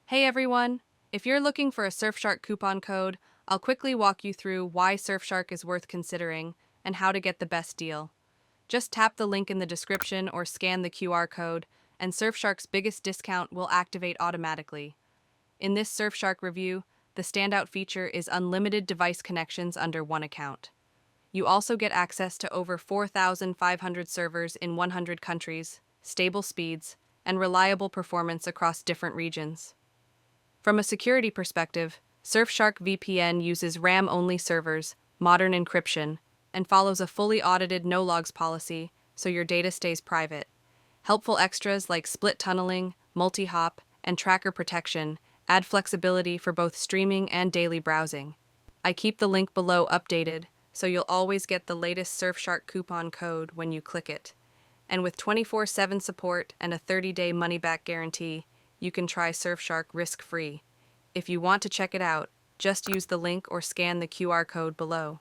Hey everyone! If you're looking for a Surfshark coupon code, I'll quickly walk you through why Surfshark is worth considering and how to get the best deal. Just tap the link in the description or scan the QR code, and Surfshark's biggest discount will activate automatically. In this Surfshark review, the standout feature is unlimited device connections under one account. You also get access to over 4,500 servers in 100 countries, stable speeds, and reliable performance across different regions. From a security perspective, Surfshark VPN uses RAM-only servers, modern encryption, and follows a fully audited no-logs policy so your data stays private. Helpful extras like split tunneling, MultiHop, and tracker protection add flexibility for both streaming and daily browsing. I keep the link below updated so you'll always get the latest Surfshark coupon code when you click it. And with 24/7 support and a 30-day money-back guarantee, you can try Surfshark risk-free. If you want to check it out, just use the link or scan the QR code below.